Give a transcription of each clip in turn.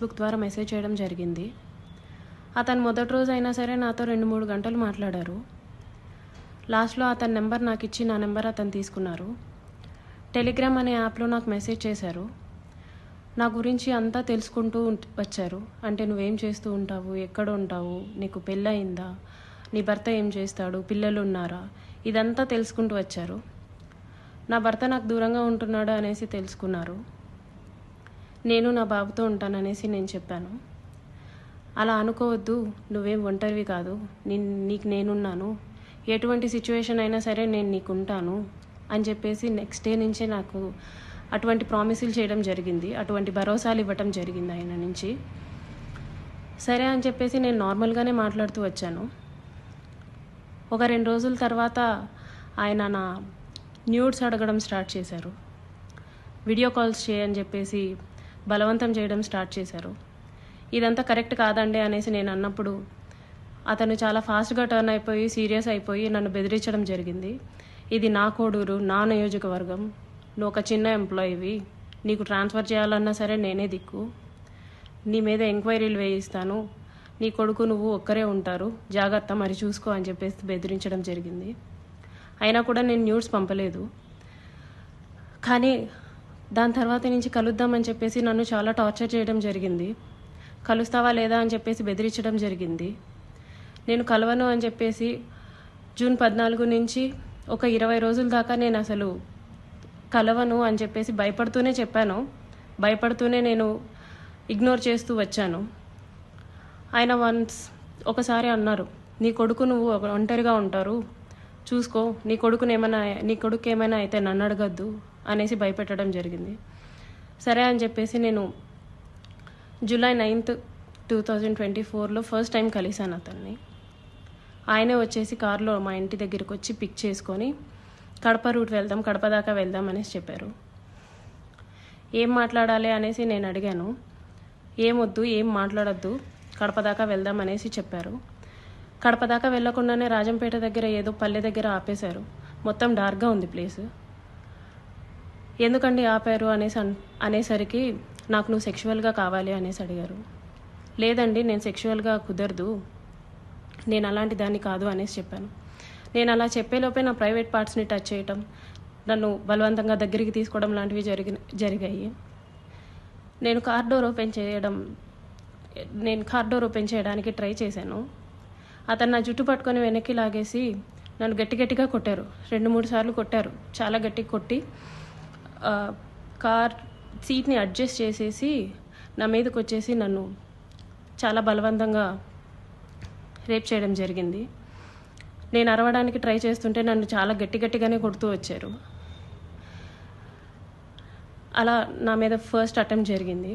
Facebook ద్వారా message చేయడం జరిగింది. అతను మొదటి రోజు అయినా సరే నాతో 2-3 గంటలు మాట్లాడారు. లాస్ట్లో అతని నెంబర్ నాకు ఇచ్చి నా నెంబర్ అతను తీసుకున్నారు. టెలిగ్రామ్ అనే యాప్లో నాకు మెసేజ్ చేశారు. నా గురించి అంతా తెలుసుకుంటూ వచ్చారు. అంటే నువ్వేం చేస్తూ ఉంటావు, ఎక్కడ ఉంటావు, నీకు పెళ్ళయిందా, నీ భర్త ఏం చేస్తాడు, పిల్లలు ఉన్నారా, ఇదంతా తెలుసుకుంటూ వచ్చారు. నా భర్త నాకు దూరంగా ఉంటున్నాడు అనేసి తెలుసుకున్నారు. నేను నా బాబుతో ఉంటాననేసి నేను చెప్పాను. అలా అనుకోవద్దు, నువ్వేం ఒంటరివి కాదు, నీకు నేనున్నాను, ఎటువంటి సిచ్యువేషన్ అయినా సరే నేను నీకు ఉంటాను అని చెప్పేసి నెక్స్ట్ డే నుంచే నాకు అటువంటి ప్రామిసులు చేయడం జరిగింది. అటువంటి భరోసాలు ఇవ్వటం జరిగింది ఆయన నుంచి. సరే అని చెప్పేసి నేను నార్మల్గానే మాట్లాడుతూ వచ్చాను. ఒక 2 రోజుల తర్వాత ఆయన నా న్యూడ్స్ అడగడం స్టార్ట్ చేశారు. వీడియో కాల్స్ చేయని చెప్పేసి బలవంతం చేయడం స్టార్ట్ చేశారు. ఇదంతా కరెక్ట్ కాదండి అనేసి నేను అన్నప్పుడు అతను చాలా ఫాస్ట్గా టర్న్ అయిపోయి సీరియస్ అయిపోయి నన్ను బెదిరించడం జరిగింది. ఇది నా కోడూరు, నా నియోజకవర్గం, నువ్వు ఒక చిన్న ఎంప్లాయీవి, నీకు ట్రాన్స్ఫర్ చేయాలన్నా సరే నేనే దిక్కు, నీ మీద ఎంక్వైరీలు వేయిస్తాను, నీ కొడుకు నువ్వు ఒక్కరే ఉంటారు, జాగ్రత్త మరి చూసుకో అని చెప్పేసి బెదిరించడం జరిగింది. అయినా కూడా నేను న్యూస్ పంపలేదు. కానీ దాని తర్వాత నుంచి కలుద్దామని చెప్పేసి నన్ను చాలా టార్చర్ చేయడం జరిగింది. కలుస్తావా లేదా అని చెప్పేసి బెదిరించడం జరిగింది. నేను కలవను అని చెప్పేసి జూన్ 14 నుంచి ఒక 20 రోజుల దాకా నేను అసలు కలవను అని చెప్పేసి భయపడుతూనే చెప్పాను. భయపడుతూనే నేను ఇగ్నోర్ చేస్తూ వచ్చాను. ఆయన ఒకసారి అన్నారు, నీ కొడుకు నువ్వు ఒంటరిగా ఉంటారు, చూసుకో, నీ కొడుకు ఏమైనా అయితే నన్ను అడగద్దు అనేసి భయపెట్టడం జరిగింది. సరే అని చెప్పేసి నేను జూలై 9, 2024లో ఫస్ట్ టైం కలిశాను అతన్ని. ఆయనే వచ్చేసి కారులో మా ఇంటి దగ్గరికి వచ్చి పిక్ చేసుకొని కడప రూట్ వెళ్దాం, కడప దాకా వెళ్దాం అనేసి చెప్పారు. ఏం మాట్లాడాలి అనేసి నేను అడిగాను. ఏమొద్దు, ఏం మాట్లాడొద్దు, కడప దాకా వెళ్దాం అనేసి చెప్పారు. కడప దాకా వెళ్లకుండానే రాజంపేట దగ్గర ఏదో పల్లె దగ్గర ఆపేశారు. మొత్తం డార్క్గా ఉంది ప్లేస్. ఎందుకండి ఆపారు అనేసరికి నాకు నువ్వు సెక్షువల్గా కావాలి అనేసి అడిగారు. లేదండి, నేను సెక్షువల్గా కుదరదు, నేను అలాంటి దాన్ని కాదు అనేసి చెప్పాను. నేను అలా చెప్పేలోపే నా ప్రైవేట్ పార్ట్స్ని టచ్ చేయటం, నన్ను బలవంతంగా దగ్గరికి తీసుకోవడం లాంటివి జరిగాయి. నేను కార్ డోర్ ఓపెన్ చేయడానికి ట్రై చేశాను. అతను నా జుట్టు పట్టుకొని వెనక్కి లాగేసి నన్ను గట్టిగా కొట్టారు. 2-3 సార్లు కొట్టారు. చాలా గట్టిగా కొట్టి కార్ సీట్ని అడ్జస్ట్ చేసేసి నా మీదకి వచ్చేసి నన్ను చాలా బలవంతంగా రేప్ చేయడం జరిగింది. నేను అరవడానికి ట్రై చేస్తుంటే నన్ను చాలా గట్టిగానే కొడుతూ వచ్చారు. అలా నా మీద ఫస్ట్ అటెంప్ట్ జరిగింది.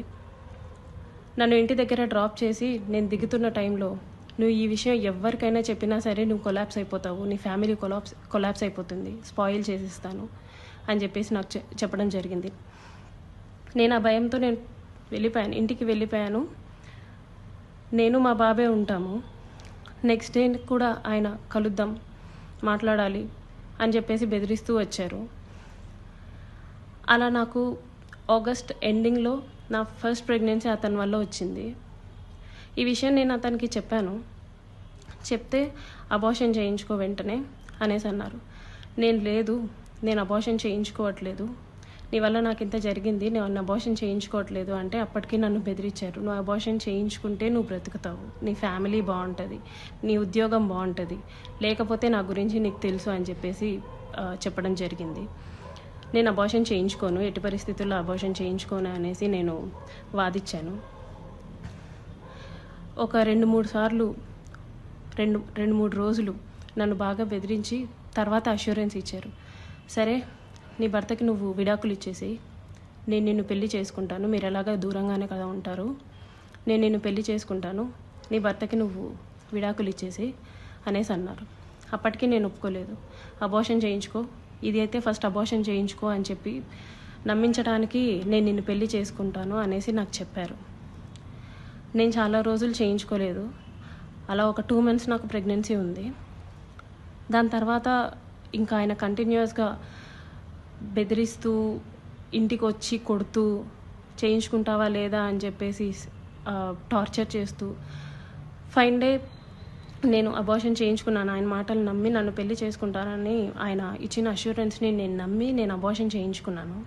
నన్ను ఇంటి దగ్గర డ్రాప్ చేసి నేను దిగుతున్న టైంలో, నువ్వు ఈ విషయం ఎవరికైనా చెప్పినా సరే నువ్వు కొలాప్స్ అయిపోతావు, నీ ఫ్యామిలీ కొలాప్స్ అయిపోతుంది, స్పాయిల్ చేసేస్తాను అని చెప్పేసి నాకు చెప్పడం జరిగింది. నేను ఆ భయంతో నేను వెళ్ళిపోయాను, ఇంటికి వెళ్ళిపోయాను. నేను మా బాబే ఉంటాము. నెక్స్ట్ డే కూడా ఆయన కలుద్దాం, మాట్లాడాలి అని చెప్పేసి బెదిరిస్తూ వచ్చారు. అలా నాకు ఆగస్ట్ ఎండింగ్లో నా ఫస్ట్ ప్రెగ్నెన్సీ అతని వల్ల వచ్చింది. ఈ విషయం నేను అతనికి చెప్పాను. చెప్తే అబార్షన్ చేయించుకో వెంటనే అనేసి అన్నారు. నేను అబార్షన్ చేయించుకోవట్లేదు, నీ వల్ల నాకు ఇంత జరిగింది, నేను అబార్షన్ చేయించుకోవట్లేదు అంటే అప్పటికి నన్ను బెదిరించారు. నువ్వు అబార్షన్ చేయించుకుంటే నువ్వు బ్రతుకుతావు, నీ ఫ్యామిలీ బాగుంటుంది, నీ ఉద్యోగం బాగుంటుంది, లేకపోతే నా గురించి నీకు తెలుసు అని చెప్పేసి చెప్పడం జరిగింది. నేను అబార్షన్ చేయించుకోను, ఎట్టి పరిస్థితుల్లో అబార్షన్ చేయించుకోను అనేసి నేను వాదించాను. ఒక 2-3 సార్లు 2-3 రోజులు నన్ను బాగా బెదిరించి తర్వాత అష్యూరెన్స్ ఇచ్చారు. సరే, నీ భర్తకి నువ్వు విడాకులు ఇచ్చేసి నేను నిన్ను పెళ్లి చేసుకుంటాను, మీరు ఎలాగా దూరంగానే కదా ఉంటారు, నేను నిన్ను పెళ్లి చేసుకుంటాను, నీ భర్తకి నువ్వు విడాకులు ఇచ్చేసి అనేసి అన్నారు. అప్పటికి నేను ఒప్పుకోలేదు. అబార్షన్ చేయించుకో, ఇది అయితే ఫస్ట్ అబార్షన్ చేయించుకో అని చెప్పి నమ్మించడానికి నేను నిన్ను పెళ్లి చేసుకుంటాను అనేసి నాకు చెప్పారు. నేను చాలా రోజులు చేయించుకోలేదు. అలా ఒక 2 months నాకు ప్రెగ్నెన్సీ ఉంది. దాని తర్వాత ఇంకా ఆయన కంటిన్యూస్గా బెదిరిస్తూ ఇంటికి వచ్చి కొడుతూ చేయించుకుంటావా లేదా అని చెప్పేసి టార్చర్ చేస్తూ ఫైన్ డే నేను అబార్షన్ చేయించుకున్నాను. ఆయన మాటలు నమ్మి నన్ను పెళ్లి చేసుకుంటానని ఆయన ఇచ్చిన అష్యూరెన్స్ని నేను నమ్మి నేను అబార్షన్ చేయించుకున్నాను.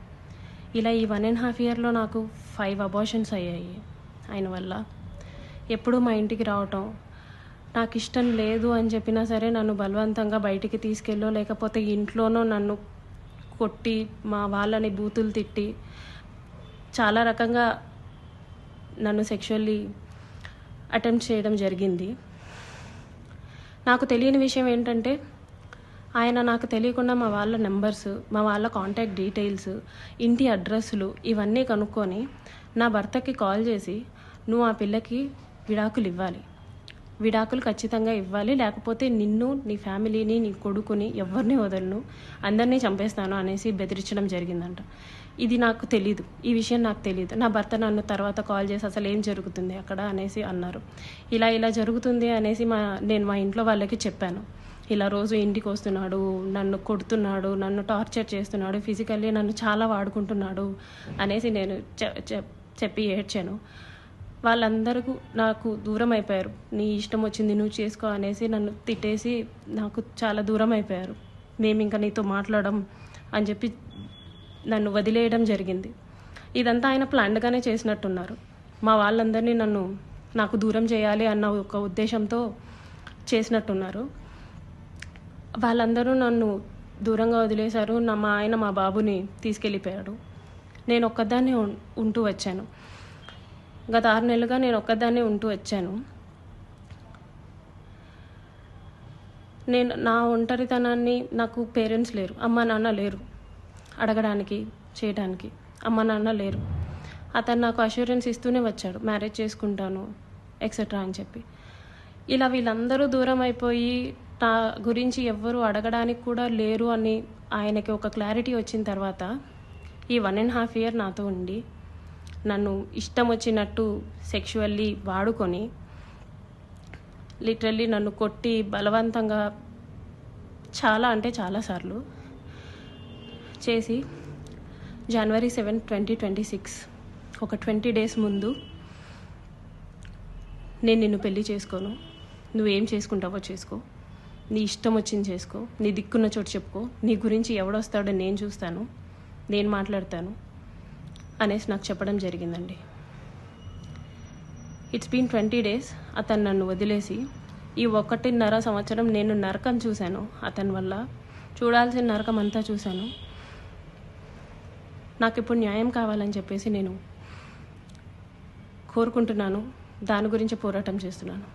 ఇలా ఈ 1.5 yearలో నాకు 5 అబార్షన్స్ అయ్యాయి ఆయన వల్ల. ఎప్పుడూ మా ఇంటికి రావటం, నాకు ఇష్టం లేదు అని చెప్పినా సరే నన్ను బలవంతంగా బయటికి తీసుకెళ్ళో లేకపోతే ఇంట్లోనో నన్ను కొట్టి మా వాళ్ళని బూతులు తిట్టి చాలా రకంగా నన్ను సెక్షువల్లీ అటెంప్ట్ చేయడం జరిగింది. నాకు తెలియని విషయం ఏంటంటే ఆయన నాకు తెలియకుండా మా వాళ్ళ నెంబర్స్, మా వాళ్ళ కాంటాక్ట్ డీటెయిల్స్, ఇంటి అడ్రస్లు ఇవన్నీ కనుక్కొని నా భర్తకి కాల్ చేసి నువ్వు ఆ పిల్లకి విడాకులు ఇవ్వాలి, విడాకులు ఖచ్చితంగా ఇవ్వాలి, లేకపోతే నిన్ను, నీ ఫ్యామిలీని, నీ కొడుకుని ఎవరిని వదలను, అందరినీ చంపేస్తాను అనేసి బెదిరించడం జరిగిందంట. ఇది నాకు తెలీదు, ఈ విషయం నాకు తెలీదు. నా భర్త నన్ను తర్వాత కాల్ చేసి అసలు ఏం జరుగుతుంది అక్కడ అనేసి అన్నారు. ఇలా జరుగుతుంది అనేసి నేను మా ఇంట్లో వాళ్ళకి చెప్పాను. ఇలా రోజు ఇంటికి వస్తున్నాడు, నన్ను కొడుతున్నాడు, నన్ను టార్చర్ చేస్తున్నాడు, ఫిజికల్లీ నన్ను చాలా వాడుకుంటున్నాడు అనేసి నేను చెప్పి ఏడ్చాను. వాళ్ళందరూ నాకు దూరం అయిపోయారు. నీ ఇష్టం వచ్చింది నువ్వు చేసుకో అనేసి నన్ను తిట్టేసి నాకు చాలా దూరం అయిపోయారు. మేము ఇంకా నీతో మాట్లాడడం అని చెప్పి నన్ను వదిలేయడం జరిగింది. ఇదంతా ఆయన ప్లాన్డ్గానే చేసినట్టున్నారు. మా వాళ్ళందరినీ నాకు దూరం చేయాలి అన్న ఒక ఉద్దేశంతో చేసినట్టున్నారు. వాళ్ళందరూ నన్ను దూరంగా వదిలేశారు. మా ఆయన మా బాబుని తీసుకెళ్ళిపోయాడు. నేను ఒక్కదాన్నే ఉంటూ వచ్చాను. గత 6 నెలలుగా నేను ఒక్కదాన్నే ఉంటూ వచ్చాను. నేను నా ఒంటరితనాన్ని, నాకు పేరెంట్స్ లేరు, అమ్మ నాన్న లేరు అడగడానికి, చేయడానికి. అమ్మ నాన్న లేరు. అతను నాకు అష్యూరెన్స్ ఇస్తూనే వచ్చాడు, మ్యారేజ్ చేసుకుంటాను ఎక్సెట్రా అని చెప్పి. ఇలా వీళ్ళందరూ దూరం అయిపోయి నా గురించి ఎవ్వరూ అడగడానికి కూడా లేరు అని ఆయనకి ఒక క్లారిటీ వచ్చిన తర్వాత ఈ 1.5 year నాతో ఉండి నన్ను ఇష్టం వచ్చినట్టు సెక్షువల్లీ వాడుకొని లిటరల్లీ నన్ను కొట్టి బలవంతంగా చాలా అంటే చాలాసార్లు చేసి January 7, 2026 ఒక 20 days ముందు నేను నిన్ను పెళ్లి చేసుకోను, నువ్వేం చేసుకుంటావో చేసుకో, నీ ఇష్టం వచ్చింది చేసుకో, నీ దిక్కున్న చోటు చెప్పుకో, నీ గురించి ఎవడొస్తాడో నేను చూస్తాను, నేను మాట్లాడతాను అనేసి నాకు చెప్పడం జరిగిందండి. It's been 20 days. అతను నన్ను వదిలేసి ఈ 1.5 సంవత్సరం నేను నరకం చూశాను. అతని వల్ల చూడాల్సిన నరకం అంతా చూశాను. నాకు ఇప్పుడు న్యాయం కావాలని చెప్పేసి నేను కోరుకుంటున్నాను. దాని గురించి పోరాటం చేస్తున్నాను.